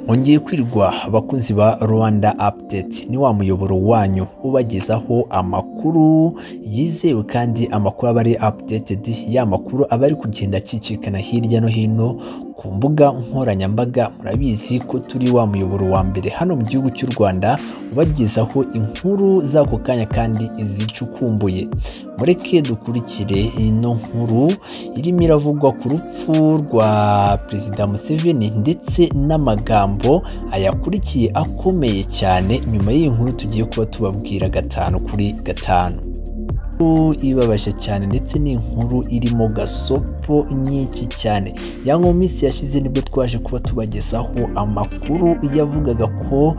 Mwongeye kwirwa abakunzi ba Rwanda Update, ni wa muyoboro wanyu ubagezaho amakuru yizewe kandi amakuru aba ari updated, ya makuru aba ari kugenda acicikana hirya no hino ku mbuga nkoranyambaga. Murabizi ko turi wa muyoboro wa mbere hano mu gihugu cy'u Rwanda ubagezaho inkuru z'ako kanya kandi izicukumbuye. Mureke dukurikire ino nkuru irimo iravugwa ku rupfu rwa Perezida Museveni ndetse n'amagambo ayakurikiye akomeye cyane. Nyuma y'iyi nkuru tugiye kuba tubabwira 5 kuri 5. Ibabaje cyane ndetse n'inkuru irimo gasopo nyinshi cyane. Yango minsi yashize nibwo twaje kuba tubagezaho amakuru yavugaga ko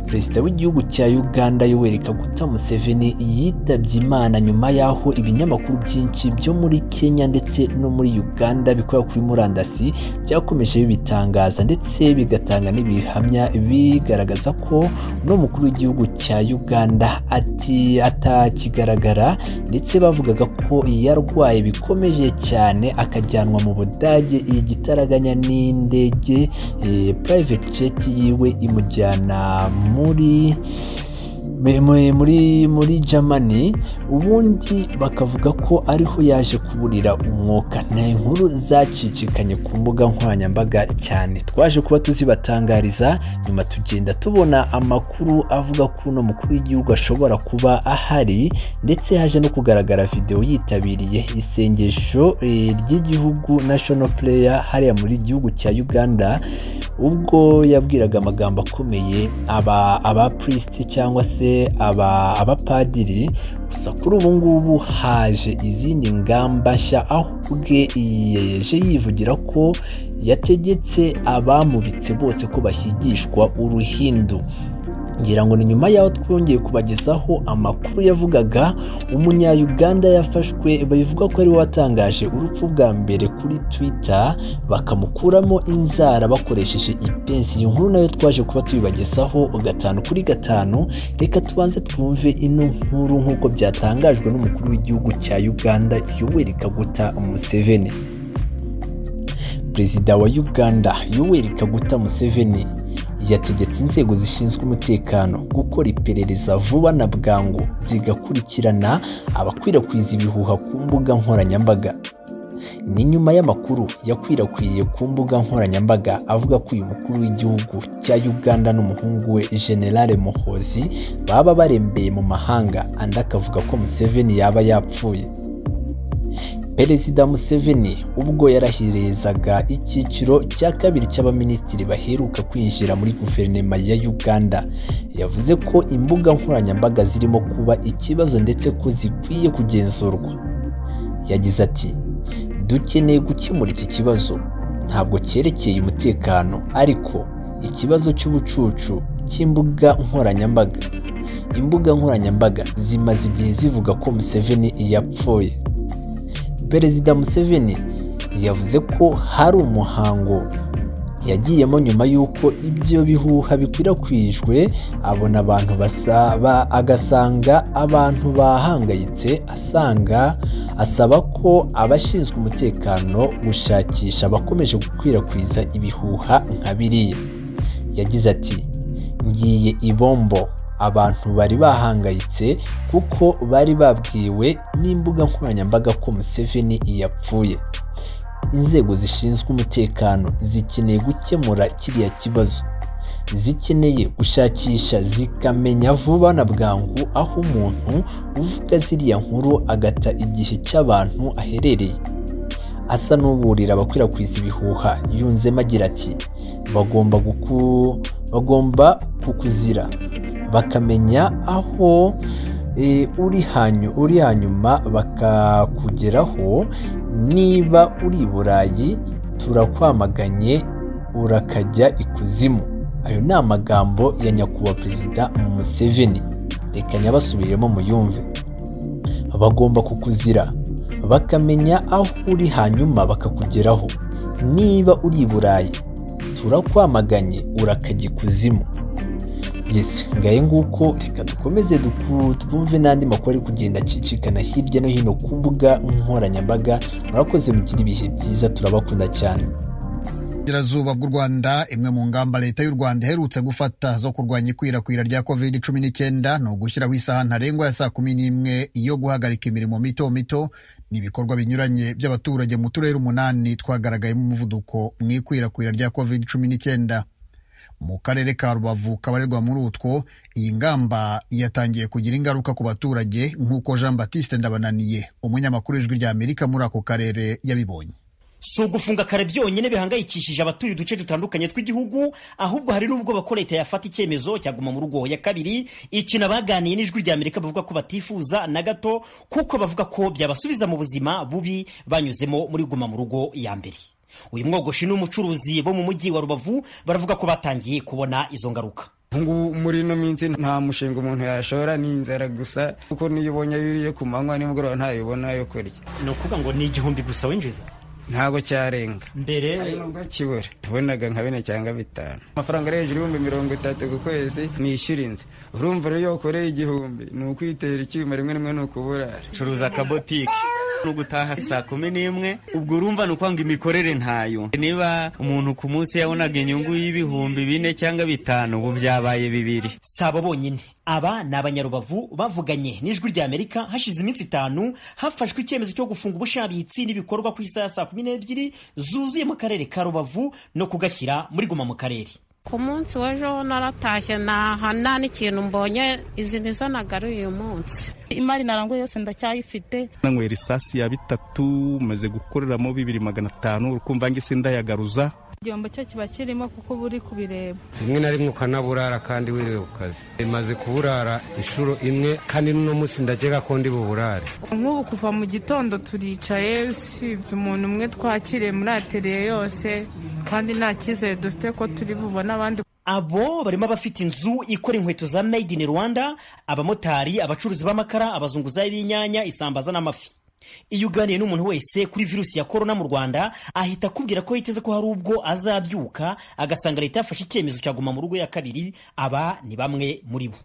Perezida w'igihugu cya Uganda Yoweri Kaguta Museveni yitabye Imana, nyuma yaho ibinyamakuru byinshi byo muri Kenya ndetse no muri Uganda bikorera kuri murandasi byakomeje bibitangaza ndetse bigatanga n'ibihamya bigaragaza ko no mukuru w'igihugu cya Uganda atakigaragara, ndetse bavugaga ko yarwaye bikomeje cyane akajyanwa mu Budage, igitaraganya n'indege private jet yiwe imujyana muri Germany, ubundi bakavuga ko ariho yaje kuburira umwuka. Na inkuru zacicikanye ku mbuga nkoranyambaga cyane, twaje kuba tuzibatangariza. Nyuma tugenda tubona amakuru avuga ko no mukuru w'igihugu ashobora kuba ahari, ndetse haje no kugaragara video yitabiriye isengesho ry'igihugu national prayer hariya muri gihugu cya Uganda, ubwo yabwiraga amagambo akomeye aba priest cyangwa se abapadiri. Gusa kuri ubu ngubu haje izindi ngamba nshya, aho ubwe yeje yivugira ko yategetse abamubitse bose ko bashyigishwa uruhindu. Ngira ngo ni nyuma yaho twongeye kubagezaho amakuru yavugaga umunya-Uganda yafashwe, babivuga ko ari we watangaje urupfu bwa mbere kuri Twitter, bakamukuramo inzara bakoresheje ipensi. Iyi nkuru nayo twaje kuba tubibagezaho 5 kuri 5. Reka tubanze twumve ino nkuru nk'uko byatangajwe n'umukuru w'igihugu cya Uganda Yoweri Kaguta Museveni. Perezida wa Uganda Yoweri Kaguta Museveni yategetse inzego zishinzwe umutekano gukora iperereza vuba na bwangu zigakurikirana abakwirakwiza ibihuha ku mbuga nkoranyambaga. Ni nyuma y'amakuru yakwirakwiriye ku mbuga nkoranyambaga avuga ko uyu mukuru w'igihugu cya Uganda n'umuhungu we General Muhoozi baba barembeye mu mahanga, andi akavuga ko Museveni yaba yapfuye. Perezida Museveni ubwo yarahirizaga icyiciro cya 2 cy'abaminisitiri baheruka kwinjira muri guverinoma ya Uganda, yavuze ko imbuga nkoranyambaga zirimo kuba ikibazo ndetse ko zikwiye kugenzurwa. Yagize ati, dukeneye gukemura iki kibazo, ntabwo cyerekeye umutekano ariko ikibazo cy'ubucucu cy'imbuga nkoranyambaga. Imbuga nkoranyambaga zimaze igihe zivuga ko Museveni yapfuye. Perezida Museveni yavuze ko hari umuhango yagiyemo nyuma y'uko ibyo bihuha bikwirakwijwe, abona abantu agasanga abantu bahangayitse, asaba ko abashinzwe umutekano gushakisha abakomeje gukwirakwiza ibihuha nka biriya. Yagize ati, ngiye ibombo, abantu bari bahangayitse kuko bari babwiwe n'imbuga nkoranyambaga ko Museveni yapfuye. Inzego zishinzwe umutekano zikeneye gukemura kiriya kibazo, zikeneye gushakisha zikamenya vuba na bwangu aho umuntu uvuga ziriya nkuru agata igihe cy'abantu aherereye. Asa n'uburira abakwirakwiza ibihuha, yunzemo agira ati, bagomba kukuzira bakamenya aho uri hanyuma bakakugeraho. Niba uri i Burayi turakwamaganye urakajya ikuzimu. Ayo ni amagambo ya nyakubahwa Perezida Museveni. Reka nyabasubiremo muyumve. Bagomba kukuzira bakamenya aho uri hanyuma bakakugeraho. Niba uri i Burayi turakwamaganye urakajya ikuzimu. Yes, ngaye nguko reka dukomeze twumve n'andi makuru ari kugenda acicikana hirya no hino ku mbuga nkoranyambaga. Murakoze, mugire ibihe byiza, turabakunda cyane. Burasirazuba bw'u Rwanda, imwe mu ngamba leta y'u Rwanda iherutse gufata zo kurwanya ikwirakwira rya COVID-19 ni ugushyiraho isaha ntarengwa ya 11 yo guhagarika imirimo mito mito n'ibikorwa binyuranye by'abaturage mu turere 8 twagaragayemo umuvuduko mu ikwirakwira rya COVID-19. Mu karere ka Rubavu kabarirwa muri utwo, iyi ngamba yatangiye kugira ingaruka ku baturage nk'uko Jean Baptiste Ndabananiye, umunyamakuru w'Ijwi ry'Amerika muri ako karere, yabibonye. Si ugufunga kare byonyine bihangayikishije abatuye uduce dutandukanye tw'igihugu, ahubwo hari n'ubwo bako leta yafata icyemezo cyaguma mu rugo ya kabiri. Ikina baganiye n'Ijwi ry'Amerika bavuga ko batifuza na gato, kuko bavuga ko byabasubiza mu buzima bubi banyuzemo muri guma mu rugo ya mbere. Uyu mwogoshi n'umucuruzi bo mu mujyi wa Rubavu baravuga ko batangiye kubona izo ngaruka. Muri no minsi nta mushinga umuntu yashora, ni inzara gusa, kuko niyo ubonye yuriye ku manywa nimugoroba ntayibona yo kurya. No kuvuga ngo ni 1000 gusa winjiza, ntago cyarenga. Mbere ariko kibura tubonaga nka 4 cyangwa 5. Amafaranga ari hejuru y'ibihumbi 30 ku kwezi nishyura inzu. Urumva rero yo koreye 1000 ni ukwitera icyuma, rimwe rimwe ni ukuburara. Curuza akabotike no gutaha 11 ubwo urumva no kwanga imikorere ntayo. Niba umuntu ku munsi yabonaga inyungu y'ibihumbi 4 cyangwa 5, ubu byabaye 2. Sabo bonyine, aba ni Abanyarubavu bavuganye n'Ijwi ry'Amerika hashize iminsi 5 hafashwe icyemezo cyo gufunga ubushabitsi n'ibikorwa ku isaha 12 zuzuye mu karere ka Rubavu no kugashyira muri guma mu karere. Ku munsi w'ejo naratashye nta n'ikintu mbonye, izi nizo nagaruye uyu munsi. Imari naranguye yose ndacyayifite. Nanywera isasi ya 3 maze gukoreramo 2500, ukumva ngise ndayagaruza. Igihombo cyo kiba kirimo kuko buri kubireba. Rimwe na rimwe ukanaburara kandi wiriwe ku kazi. Imaze kuburara inshuro imwe kandi no munsi ndagega ko ndi buburare. Nk'ubu kuva mu gitondo turicaye, usibye umuntu umwe twakiriye muri atelier yose, kandi nta cyizere dufite ko turi bubona abandi. Abo barimo abafite inzu ikora inkweto za Made in Rwanda, abamotari, abacuruzi b'amakara, abazunguzayi b'inyanya, isambaza n'amafi. Iyo uganiye n'umuntu wese kuri virusi ya corona mu Rwanda, ahita akubwira ko yiteze ko hari ubwo azabyuka agasanga leta yafashe icyemezo cyaguma mu rugo ya kabiri. Aba ni bamwe muri bo.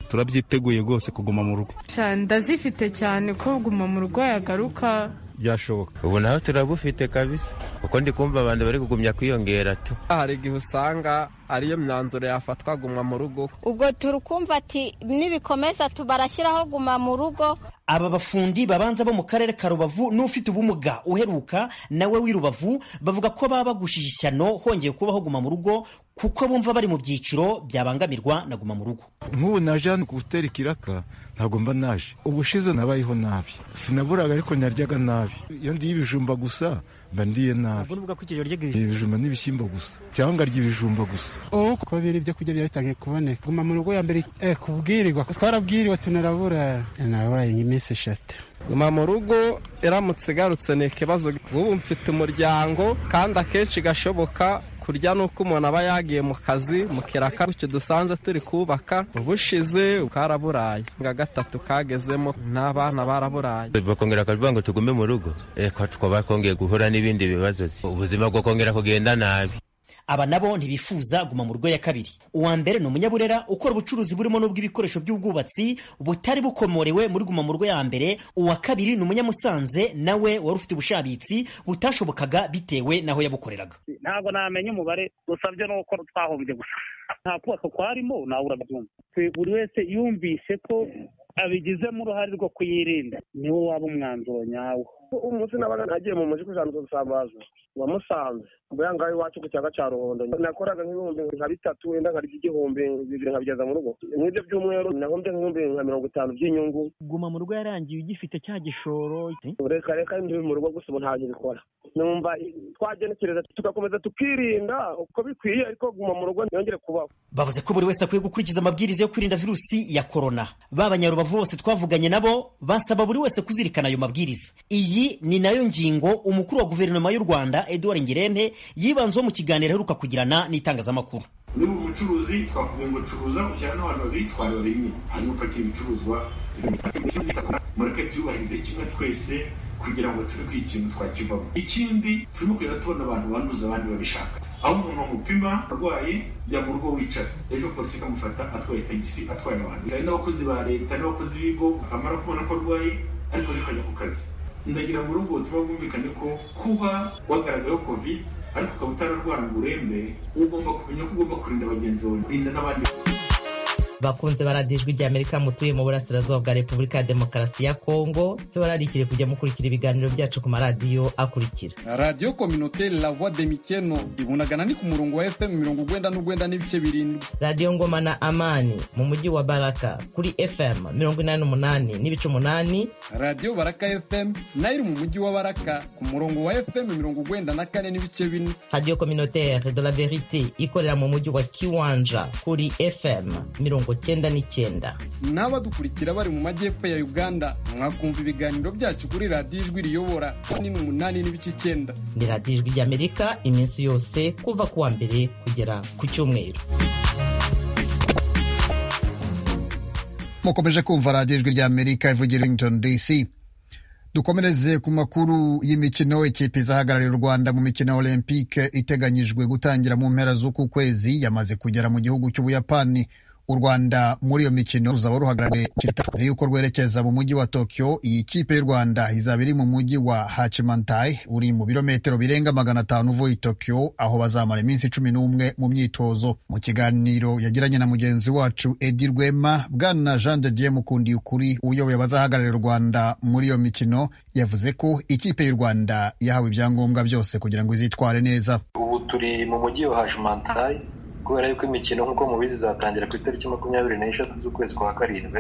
Turabyiteguye rwose kuguma mu rugo. Ndazifite cyane ko guma mu rugo yagaruka byashoboka. Ubu naho turabufite kabisa, uko ndi kumva abantu bari kugumya kwiyongera tu. Hari igihe usanga ariyo myanzuro yafatwa guma mu rugo. Ubwo turukumva ati nibikomeza tubarashyiraho guma mu rugo. Aba bafundi babanza bo mu karere ka Rubavu n'ufite ubumuga uheruka nawe w'Irubavu bavuga ko baba bagushije ishyano hongeye kubaho guma mu rugo, kuko bumva bari mu byiciro byabangamirwa na guma mu rugo. Nk'ubu naje gutera ikiraka, ntabwo mba naje. Ubushize nabayeho nabi, sinaburaga ariko naryaga nabi. Iyo ndiye ibijumba gusa mba ndiye nabi. Uvuga ko ikiryo ry'igije ibijumba n'ibishyimbo gusa, cyangwa ngarya ibijumba gusa. Kuko biri byo kujya byatangiye kuboneka. Guma mu rugo ya mbere kubwirirwa, twarabwiriwe tunarabura. Nabaye iminsi 3. Guma mu rugo iramutse igarutse ni ikibazo. Ubu mfite umuryango kandi akenshi gashoboka kurya nuko umuntu aba yagiye mu kazi mu kiraka cyo dusanze turi kubaka. Ubushize karaburaye nga 3 kagezemo n'abana baraburaye. Bakongera akavuga ngo tugume mu rugo, ko twabakongeye guhura n'ibindi bibazo, ubuzima bwo kongera kugenda nabi. Aba nabo ntibifuza guma mu rugo ya kabiri. Uwa mbere ni Umunyaburera ukora ubucuruzi burimo n'ubw'ibikoresho by'ubwubatsi butari bukomorewe muri guma mu rugo ya mbere. Uwa kabiri ni Umunyamusanze, nawe wari ufite ubushabitsi butashobokaga bitewe naho yabukoreraga. Ntabwo namenye umubare, usabye no uko twahombye gusa. Nta kubaka kwarimo nawe urabyumva. Buri wese yumvise ko abigizemo uruhare rwo kuyirinda, niwo waba umwanzuro nyawo. Umunsi nabaga nagiye mu mujyi kujanduza gusambaza wa Musanze, mbuya ngaho iwacu ku cyaga cya Ruhondo, nakoraga nk'ibihumbi nka 3, wenda nkarya igihumbi 2 nkabigeza mu rugo. Mw'ibyo by'umweru nahombye nk'ibihumbi nka 50 by'inyungu. Guma mu rugo yarangiye ugifite cya gishoro. Reka ndi mu rugo gusa ntabyo bikora. Numva twagenekereza tugakomeza tukirinda uko bikwiye, ariko guma mu rugo ntiyongere kubaho. Bavuze ko buri wese akwiye gukurikiza amabwiriza yo kwirinda virusi ya corona. B'Abanyarubavu bose twavuganye nabo basaba buri wese kuzirikana ayo mabwiriza. Iyi ni nayo ngingo umukuru wa guverinoma y'u Rwanda Edouard Ngirente yibanzeho mu kiganiro aheruka kugirana n'itangazamakuru. Ni mu bucuruzi twavuga ngo curuza kujyana n'abantu babitwaye barinye, hanyuma upakiye ibicuruzwa mureke tuyubahirize kimwe twese kugira ngo tube ku ikintu twakivamo. Ikindi turimo kugenda tubona abantu banduza abandi babishaka, aho umuntu bamupima arwaye jya mu rugo wicara, ejo polisi ikamufata atwaye tagisi atwaye abantu. Hari n'abakozi ba leta n'abakozi b'ibigo amara kubona ko arwaye ariko zikajya ku kazi. Ndagira mu rugo tuba bumvikane ko kuba wagaragayeho covid ariko ukaba utararwara ngo urembe, ugomba kumenya ko ugomba kurinda bagenzi bawe, kurinda n'abandi. Bakunze baradijwe rya Amerika mutuye mu burasirazuba bwa Repubulika ya Demokarasi ya Kongo, tubararikire kujya mukurikira ibiganiro byacu ku maradiyo akurikira: Radio Communautaire La Voix de Mikeno ibunagana ni ku murongo wa FM 99.7, Radio Ngoma na Amani mu mujyi wa Baraka kuri FM 88.8, Radio Baraka FM nayo mu mujyi wa Baraka ku murongo wa FM 94.4, Radio Communautaire de la Verite ikorera mu mujyi wa Kiwanja kuri FM 99. N'abadukurikira bari mu majyepfo ya Uganda mwakumva ibiganiro byacu kuri Radio Ijwi Riyobora 88.9. Ni Radio Ijwi ry'Amerika iminsi yose kuva kuwa mbere kugera ku cyumweru. Mukomeje kumva Radio Ijwi ry'Amerika ivugira Washington DC. Dukomereze ku makuru y'imikino. Ikipe izahagararira u Rwanda mu mikino Olympique iteganyijwe gutangira mu mpera z'uku kwezi yamaze kugera mu gihugu cy'Ubuyapani. U Rwanda muri iyo mikino ruzaba ruhagarariye yuko rwerekeza mu mujyi wa Tokyo. Iyi kipe y'u Rwanda izaba iri mu mujyi wa Hachimantai uri mu birometero birenga 500 uvuye Tokyo, aho bazamara iminsi 11 mu myitozo. Mu kiganiro yagiranye na mugenzi wacu Edi Rwema, Bwana Jean de Dieu Mukundi ukuri uyoboye abazahagararira u Rwanda muri iyo mikino yavuze ko ikipe y'u Rwanda yahawe ibyangombwa byose kugira ngo izitware neza. Ubu turi mu mujyi wa Hachimantai kubera yuko imikino nk'uko mubizi izatangira ku itariki 26 z'ukwezi kwa karindwi,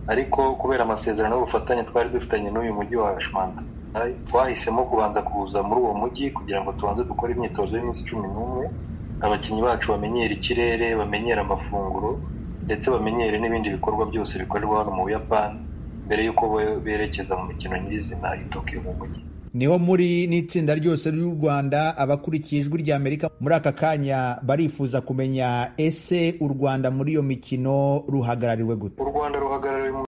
ariko kubera amasezerano y'ubufatanye twari dufitanye n'uyu mujyi wa Hachimantai, twahisemo kubanza kuza muri uwo mujyi kugira ngo tubanze dukore imyitozo y'iminsi 11, abakinnyi bacu bamenyera ikirere, bamenyera amafunguro ndetse bamenyere n'ibindi bikorwa byose bikorerwa hano mu Buyapani mbere y'uko berekeza mu mikino nyirizina i Tokyo mu mujyi. Niho muri n'itsinda ryose ry'u Rwanda abakurikiye Ijwi ry'Amerika muri aka kanya barifuza kumenya ese u Rwanda muri iyo mikino ruhagarariwe gute? U Rwanda ruhagarariwe